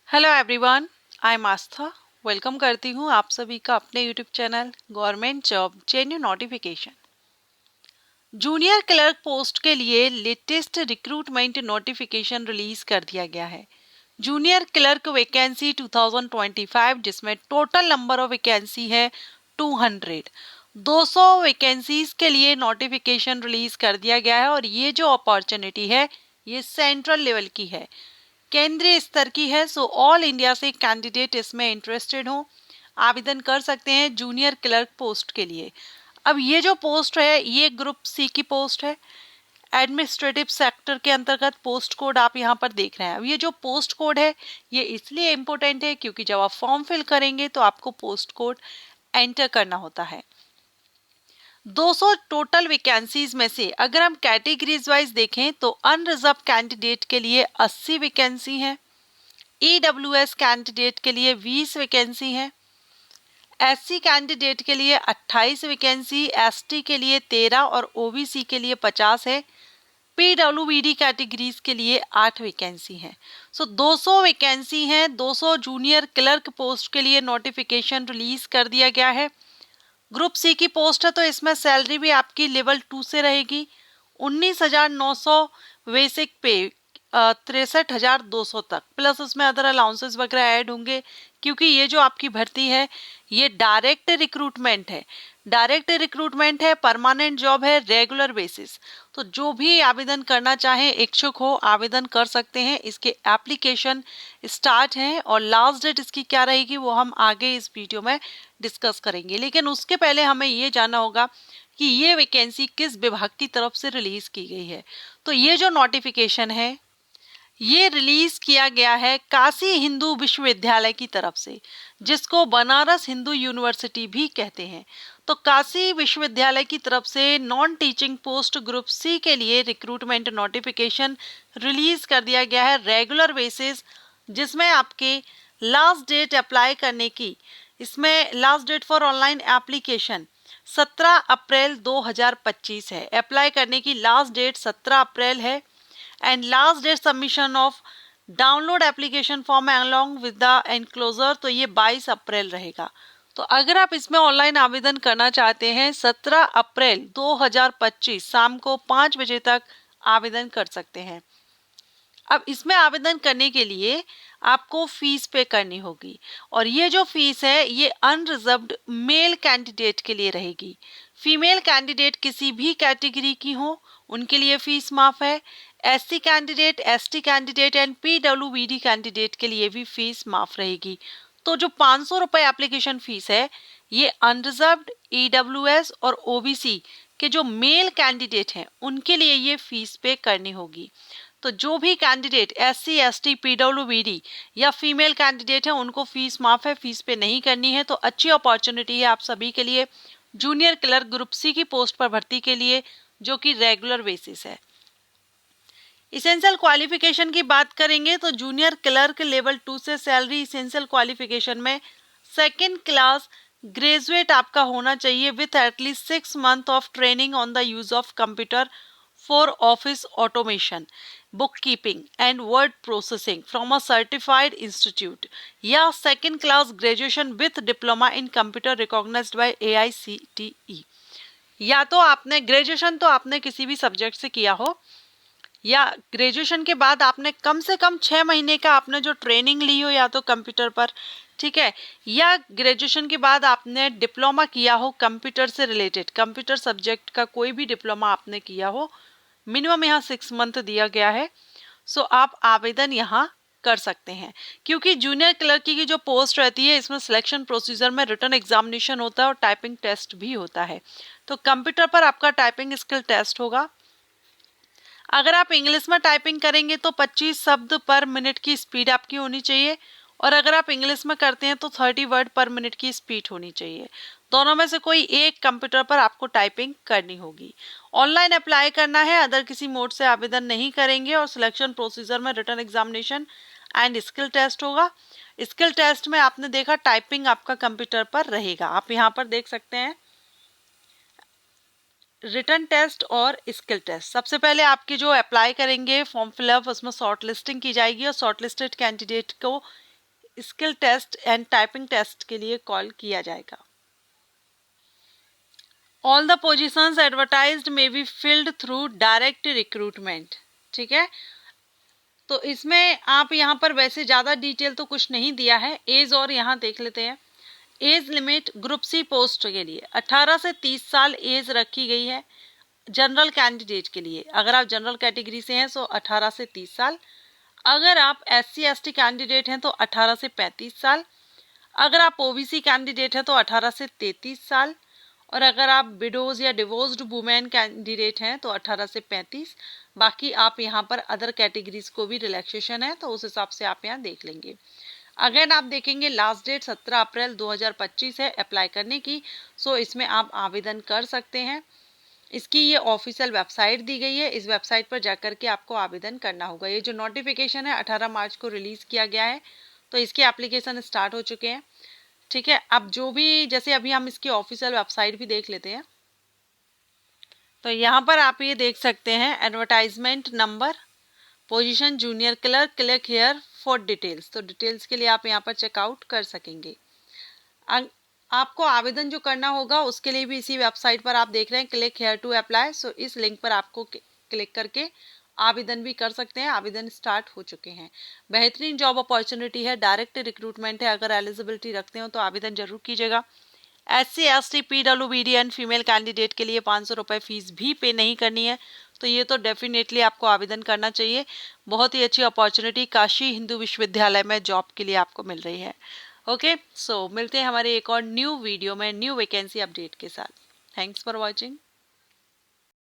Hello everyone, I am Aastha. Welcome करती हूँ आप सभी का अपने YouTube channel government job जेन्यू notification. Junior clerk post के लिए लेटेस्ट रिक्रूटमेंट नोटिफिकेशन रिलीज कर दिया गया है। जूनियर क्लर्क वैकेंसी 2025 जिसमें टोटल नंबर ऑफ वैकेंसी है 200। 200 वैकेंसीज के लिए नोटिफिकेशन रिलीज कर दिया गया है और ये जो अपॉर्चुनिटी है ये सेंट्रल लेवल की है, केंद्रीय स्तर की है। सो ऑल इंडिया से कैंडिडेट इसमें इंटरेस्टेड हो आवेदन कर सकते हैं जूनियर क्लर्क पोस्ट के लिए। अब ये जो पोस्ट है ये ग्रुप सी की पोस्ट है। एडमिनिस्ट्रेटिव सेक्टर के अंतर्गत पोस्ट कोड आप यहाँ पर देख रहे हैं। अब ये जो पोस्ट कोड है ये इसलिए इम्पोर्टेंट है क्योंकि जब आप फॉर्म फिल करेंगे तो आपको पोस्ट कोड एंटर करना होता है। 200 टोटल वैकेंसीज में से अगर हम कैटेगरीज वाइज देखें तो अनरिजर्व कैंडिडेट के लिए 80 वैकेंसी है, ईडब्ल्यूएस कैंडिडेट के लिए 20 वैकेंसी है, एससी कैंडिडेट के लिए 28 वैकेंसी, एसटी के लिए 13 और ओबीसी के लिए 50 है। पीडब्ल्यूबीडी कैटेगरीज के लिए 8 वैकेंसी हैं। सो 200 वैकेंसी हैं। 200 जूनियर क्लर्क पोस्ट के लिए नोटिफिकेशन रिलीज कर दिया गया है। ग्रुप सी की पोस्ट है तो इसमें सैलरी भी आपकी लेवल 2 से रहेगी। 19,900 बेसिक पे, 63,200 तक, प्लस उसमें अदर अलाउंसेस वगैरह ऐड होंगे क्योंकि ये जो आपकी भर्ती है ये डायरेक्ट रिक्रूटमेंट है। डायरेक्ट रिक्रूटमेंट है, परमानेंट जॉब है, रेगुलर बेसिस। तो जो भी आवेदन करना चाहे इच्छुक हो आवेदन कर सकते हैं। इसके एप्लीकेशन स्टार्ट हैं और लास्ट डेट इसकी क्या रहेगी वो हम आगे इस वीडियो में डिस्कस करेंगे। लेकिन उसके पहले हमें ये जानना होगा कि ये वैकेंसी किस विभाग की तरफ से रिलीज की गई है। तो ये जो नोटिफिकेशन है ये रिलीज किया गया है काशी हिंदू विश्वविद्यालय की तरफ से, जिसको बनारस हिंदू यूनिवर्सिटी भी कहते हैं। तो काशी विश्वविद्यालय की तरफ से non teaching post group C के लिए रिक्रूटमेंट नोटिफिकेशन रिलीज कर दिया गया है रेगुलर बेसिस, जिसमें आपके लास्ट डेट अप्लाई करने की, इसमें last date for online application 17 April 2025 है। अप्लाई करने की लास्ट डेट 17 अप्रैल है and last date submission of download application form along with the enclosure तो ये 22 अप्रैल रहेगा। तो अगर आप इसमें ऑनलाइन आवेदन करना चाहते हैं 17 अप्रैल 2025 शाम को 5 बजे तक आवेदन कर सकते हैं। अब इसमें आवेदन करने के लिए आपको फीस पे करनी होगी और ये जो फीस है ये अनरिजर्व्ड मेल कैंडिडेट के लिए रहेगी। फीमेल कैंडिडेट किसी भी कैटेगरी की हो उनके लिए फीस माफ है। SC candidate, ST candidate and PWBD candidate के लिए भी फीस माफ रहेगी। तो जो 500 रुपए एप्लीकेशन फीस है ये अनरिजर्व्ड, ईडब्ल्यूएस और ओबीसी के जो मेल कैंडिडेट हैं उनके लिए ये फीस पे करनी होगी। तो जो भी कैंडिडेट एससी, एसटी, पीडब्ल्यूबीडी या फीमेल कैंडिडेट है उनको फीस माफ है, फीस पे नहीं करनी है। तो अच्छी अपॉर्चुनिटी है आप सभी के लिए जूनियर क्लर्क ग्रुप सी की पोस्ट पर भर्ती के लिए, जो कि रेगुलर बेसिस है। इसेंशियल क्वालिफिकेशन की बात करेंगे तो जूनियर क्लर्क लेवल 2 से सैलरी इसेंशियल क्वालिफिकेशन में सेकेंड क्लास ग्रेजुएट आपका होना चाहिए with at least 6 month of training on the use of computer for office automation, book keeping and word processing from a certified institute, या second class graduation with diploma in computer recognised by AICTE। या तो आपने graduation तो आपने किसी भी subject से किया हो, या ग्रेजुएशन के बाद आपने कम से कम 6 महीने का आपने जो ट्रेनिंग ली हो या तो कंप्यूटर पर, ठीक है, या ग्रेजुएशन के बाद आपने डिप्लोमा किया हो कंप्यूटर से रिलेटेड, कंप्यूटर सब्जेक्ट का कोई भी डिप्लोमा आपने किया हो। मिनिमम यहाँ 6 मंथ दिया गया है। सो आप आवेदन यहाँ कर सकते हैं। क्योंकि जूनियर क्लर्क की जो पोस्ट रहती है इसमें सिलेक्शन प्रोसीजर में रिटन एग्जामिनेशन होता है और टाइपिंग टेस्ट भी होता है। तो कंप्यूटर पर आपका टाइपिंग स्किल टेस्ट होगा। अगर आप इंग्लिश में टाइपिंग करेंगे तो 25 शब्द पर मिनट की स्पीड आपकी होनी चाहिए और अगर आप इंग्लिश में करते हैं तो 30 वर्ड पर मिनट की स्पीड होनी चाहिए। दोनों में से कोई एक कंप्यूटर पर आपको टाइपिंग करनी होगी। ऑनलाइन अप्लाई करना है, अदर किसी मोड से आवेदन नहीं करेंगे और सिलेक्शन प्रोसीजर में written examination and skill test होगा। स्किल टेस्ट में आपने देखा टाइपिंग आपका कंप्यूटर पर रहेगा, आप यहाँ पर देख सकते हैं रिटन टेस्ट और स्किल टेस्ट। सबसे पहले आपके जो अप्लाई करेंगे फॉर्म फिलअप उसमें शॉर्ट लिस्टिंग की जाएगी और शॉर्ट लिस्टेड कैंडिडेट को skill test and typing test के लिए कॉल किया जाएगा। All the positions advertised may be filled through direct recruitment. ठीक है, तो इसमें आप यहाँ पर वैसे ज़्यादा डिटेल तो कुछ नहीं दिया है। एज और यहाँ देख लेते हैं। Age limit group C post के लिए 18 से 30 साल एज रखी गई है जनरल कैंडिडेट के लिए। अगर आप जनरल कैटेगरी से हैं तो 18 से 30 साल। अगर आप SC ST कैंडिडेट हैं तो 18 से 35 साल। अगर आप OBC कैंडिडेट हैं तो 18 से 33 साल। और अगर आप विडोज या डिवोर्स्ड वुमेन कैंडिडेट हैं तो 18 से 35। बाकी आप यहाँ पर अदर कैटेगरीज को भी रिलैक्सेशन है तो उस हिसाब से आप यहाँ देख लेंगे। अगर आप देखेंगे लास्ट डेट 17 अप्रैल 2025 है अप्लाई करने की, सो इसमें आप आवेदन कर सकते हैं। इसकी ये ऑफिशियल वेबसाइट दी गई है, इस वेबसाइट पर जाकर के आपको आवेदन करना होगा। ये जो नोटिफिकेशन है 18 मार्च को रिलीज़ किया गया है, तो इसके एप्लीकेशन स्टार्ट हो चुके हैं। ठीक है, अब जो भी जैसे अभी हम इसकी ऑफिशियल वेबसाइट भी देख लेते हैं, तो यहाँ पर आप ये देख सकते हैं advertisement number, position junior clerk, click here for details. तो डिटेल्स के लिए आप यहाँ पर चेकआउट कर सकेंगे। आपको आवेदन जो करना होगा उसके लिए भी इसी वेबसाइट पर आप देख रहे हैं क्लिक हियर टू अप्लाई। सो इस लिंक पर आपको क्लिक करके आवेदन भी कर सकते हैं। आवेदन स्टार्ट हो चुके हैं। बेहतरीन जॉब अपॉर्चुनिटी है, डायरेक्ट रिक्रूटमेंट है। अगर एलिजिबिलिटी रखते हो तो आवेदन जरूर कीजिएगा। SC ST PWBD and female candidate के लिए 500 रुपये फीस भी पे नहीं करनी है, तो ये तो डेफिनेटली आपको आवेदन करना चाहिए। बहुत ही अच्छी अपॉर्चुनिटी काशी हिंदू विश्वविद्यालय में जॉब के लिए आपको मिल रही है। ओके, सो मिलते हैं हमारे एक और न्यू वीडियो में न्यू वैकेंसी अपडेट के साथ। Thanks for watching.